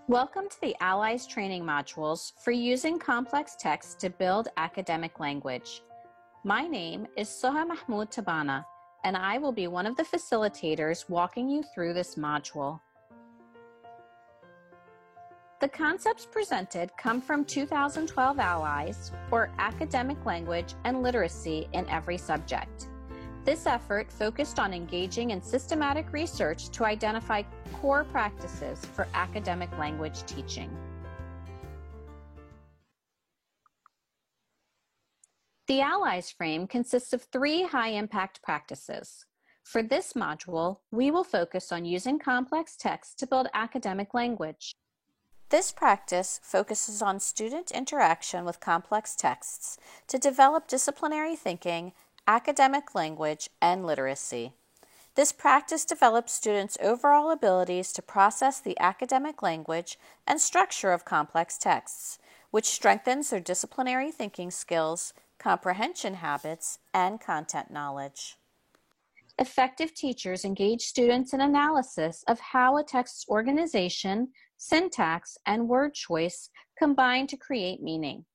Welcome to the Allies training modules for using complex text to build academic language. My name is Soha Mahmoud Tabana, and I will be one of the facilitators walking you through this module. The concepts presented come from 2012 Allies, or Academic Language and Literacy in Every Subject. This effort focused on engaging in systematic research to identify core practices for academic language teaching. The Allies frame consists of 3 high-impact practices. For this module, we will focus on using complex text to build academic language. This practice focuses on student interaction with complex texts to develop disciplinary thinking, academic language, and literacy. This practice develops students' overall abilities to process the academic language and structure of complex texts, which strengthens their disciplinary thinking skills, comprehension habits, and content knowledge. Effective teachers engage students in analysis of how a text's organization, syntax, and word choice combine to create meaning.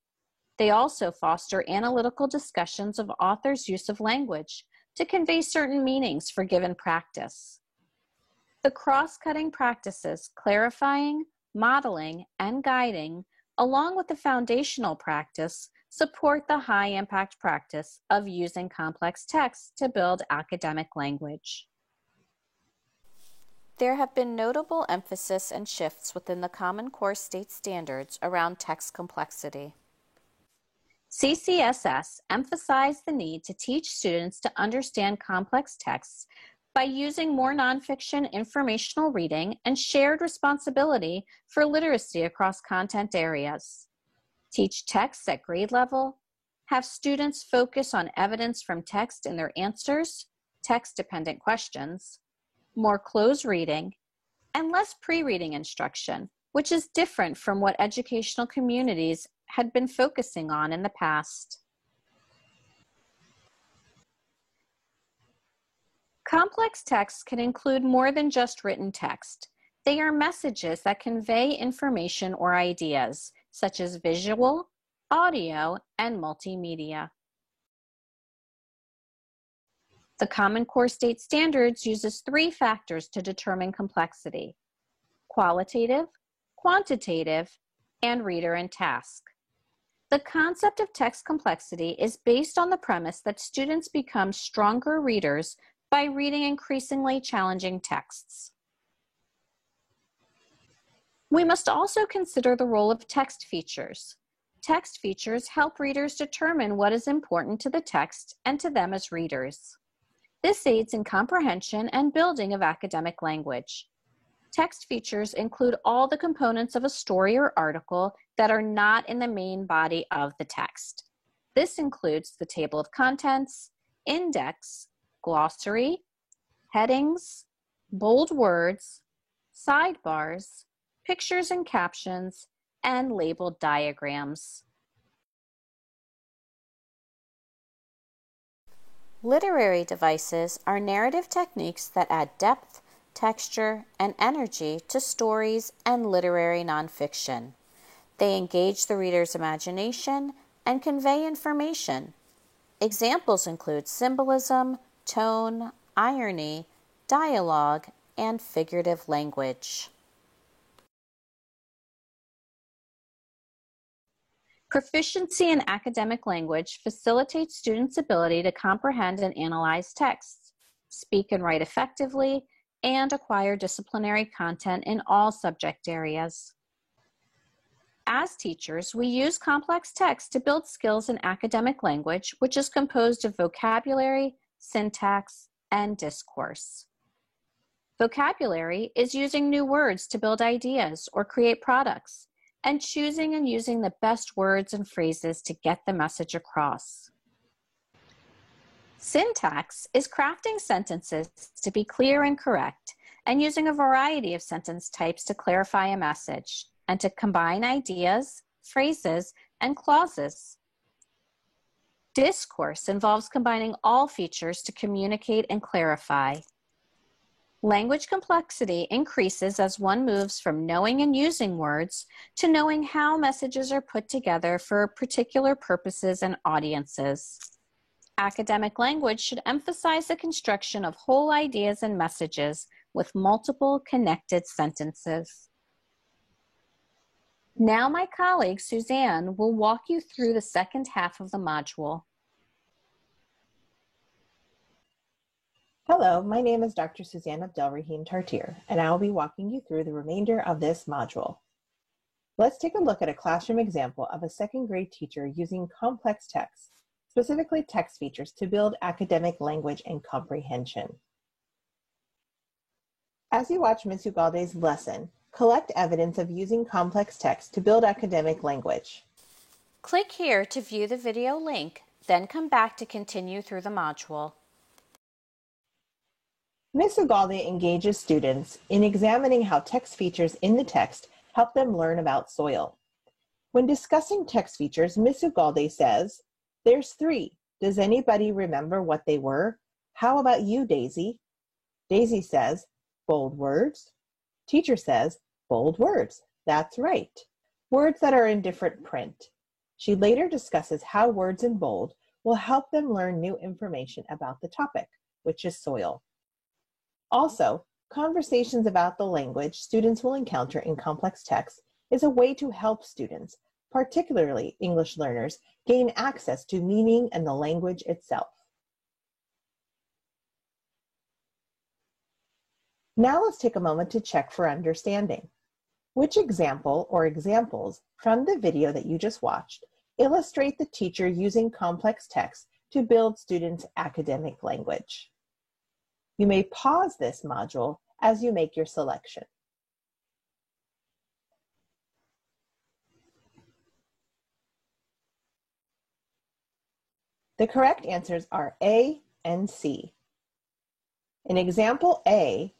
They also foster analytical discussions of authors' use of language to convey certain meanings for given practice. The cross-cutting practices, clarifying, modeling, and guiding, along with the foundational practice, support the high-impact practice of using complex text to build academic language. There have been notable emphasis and shifts within the Common Core State Standards around text complexity. CCSS emphasized the need to teach students to understand complex texts by using more nonfiction informational reading and shared responsibility for literacy across content areas. Teach texts at grade level, have students focus on evidence from text in their answers, text-dependent questions, more close reading, and less pre-reading instruction, which is different from what educational communities had been focusing on in the past. Complex texts can include more than just written text. They are messages that convey information or ideas, such as visual, audio, and multimedia. The Common Core State Standards uses 3 factors to determine complexity: qualitative, quantitative, and reader and task. The concept of text complexity is based on the premise that students become stronger readers by reading increasingly challenging texts. We must also consider the role of text features. Text features help readers determine what is important to the text and to them as readers. This aids in comprehension and building of academic language. Text features include all the components of a story or article that are not in the main body of the text. This includes the table of contents, index, glossary, headings, bold words, sidebars, pictures and captions, and labeled diagrams. Literary devices are narrative techniques that add depth, texture, and energy to stories and literary nonfiction. They engage the reader's imagination and convey information. Examples include symbolism, tone, irony, dialogue, and figurative language. Proficiency in academic language facilitates students' ability to comprehend and analyze texts, speak and write effectively, and acquire disciplinary content in all subject areas. As teachers, we use complex text to build skills in academic language, which is composed of vocabulary, syntax, and discourse. Vocabulary is using new words to build ideas or create products, and choosing and using the best words and phrases to get the message across. Syntax is crafting sentences to be clear and correct, and using a variety of sentence types to clarify a message, and to combine ideas, phrases, and clauses. Discourse involves combining all features to communicate and clarify. Language complexity increases as one moves from knowing and using words to knowing how messages are put together for particular purposes and audiences. Academic language should emphasize the construction of whole ideas and messages with multiple connected sentences. Now my colleague Suzanne will walk you through the second half of the module. Hello, my name is Dr. Suzanne Abdelrahim Tartier, and I will be walking you through the remainder of this module. Let's take a look at a classroom example of a second grade teacher using complex text, specifically text features, to build academic language and comprehension. As you watch Ms. Ugalde's lesson, collect evidence of using complex text to build academic language. Click here to view the video link, then come back to continue through the module. Ms. Ugalde engages students in examining how text features in the text help them learn about soil. When discussing text features, Ms. Ugalde says, "There's 3. Does anybody remember what they were? How about you, Daisy?" Daisy says, "Bold words." Teacher says, "Bold words." That's right. Words that are in different print. She later discusses how words in bold will help them learn new information about the topic, which is soil. Also, conversations about the language students will encounter in complex text is a way to help students, particularly English learners, gain access to meaning and the language itself. Now let's take a moment to check for understanding. Which example or examples from the video that you just watched illustrate the teacher using complex text to build students' academic language? You may pause this module as you make your selection. The correct answers are A and C. In example A,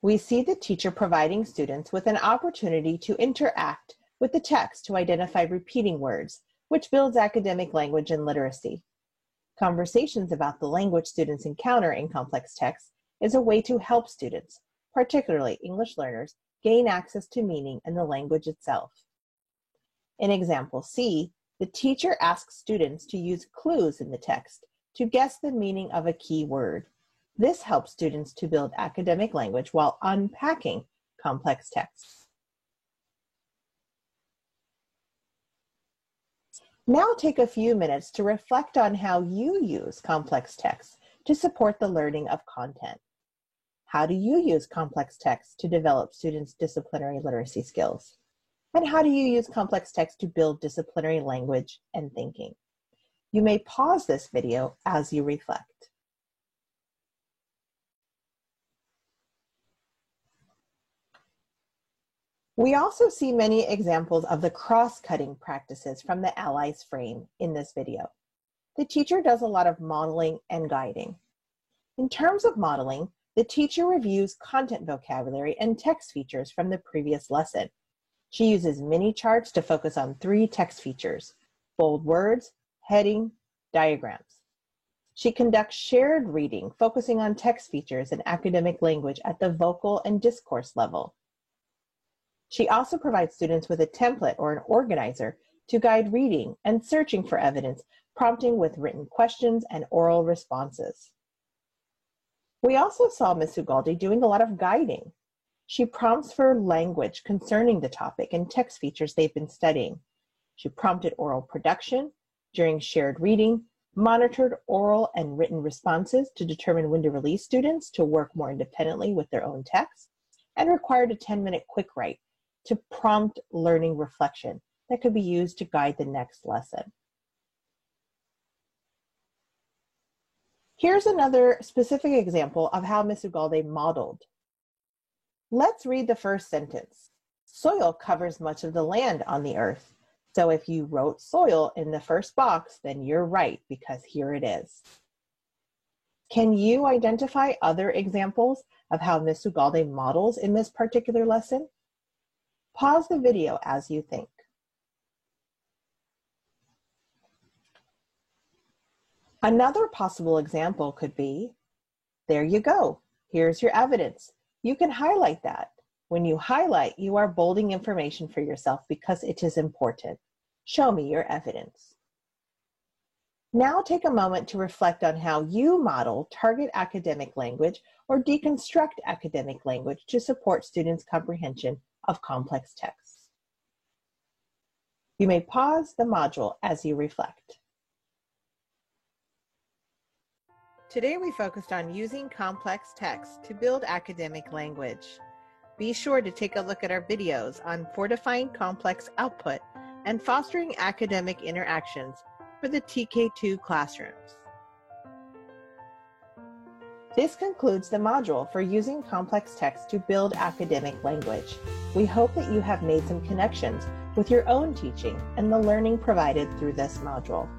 we see the teacher providing students with an opportunity to interact with the text to identify repeating words, which builds academic language and literacy. Conversations about the language students encounter in complex text is a way to help students, particularly English learners, gain access to meaning and the language itself. In example C, the teacher asks students to use clues in the text to guess the meaning of a key word. This helps students to build academic language while unpacking complex texts. Now take a few minutes to reflect on how you use complex text to support the learning of content. How do you use complex text to develop students' disciplinary literacy skills? And how do you use complex text to build disciplinary language and thinking? You may pause this video as you reflect. We also see many examples of the cross-cutting practices from the Allies frame in this video. The teacher does a lot of modeling and guiding. In terms of modeling, the teacher reviews content vocabulary and text features from the previous lesson. She uses mini charts to focus on 3 text features: bold words, heading, diagrams. She conducts shared reading, focusing on text features and academic language at the vocal and discourse level. She also provides students with a template or an organizer to guide reading and searching for evidence, prompting with written questions and oral responses. We also saw Ms. Ugalde doing a lot of guiding. She prompts for language concerning the topic and text features they've been studying. She prompted oral production during shared reading, monitored oral and written responses to determine when to release students to work more independently with their own text, and required a 10-minute quick write to prompt learning reflection that could be used to guide the next lesson. Here's another specific example of how Ms. Ugalde modeled. Let's read the first sentence. Soil covers much of the land on the earth. So if you wrote soil in the first box, then you're right, because here it is. Can you identify other examples of how Ms. Ugalde models in this particular lesson? Pause the video as you think. Another possible example could be, there you go. Here's your evidence. You can highlight that. When you highlight, you are bolding information for yourself because it is important. Show me your evidence. Now take a moment to reflect on how you model target academic language or deconstruct academic language to support students' comprehension of complex texts. You may pause the module as you reflect. Today we focused on using complex text to build academic language. Be sure to take a look at our videos on fortifying complex output and fostering academic interactions for the TK2 classrooms. This concludes the module for using complex text to build academic language. We hope that you have made some connections with your own teaching and the learning provided through this module.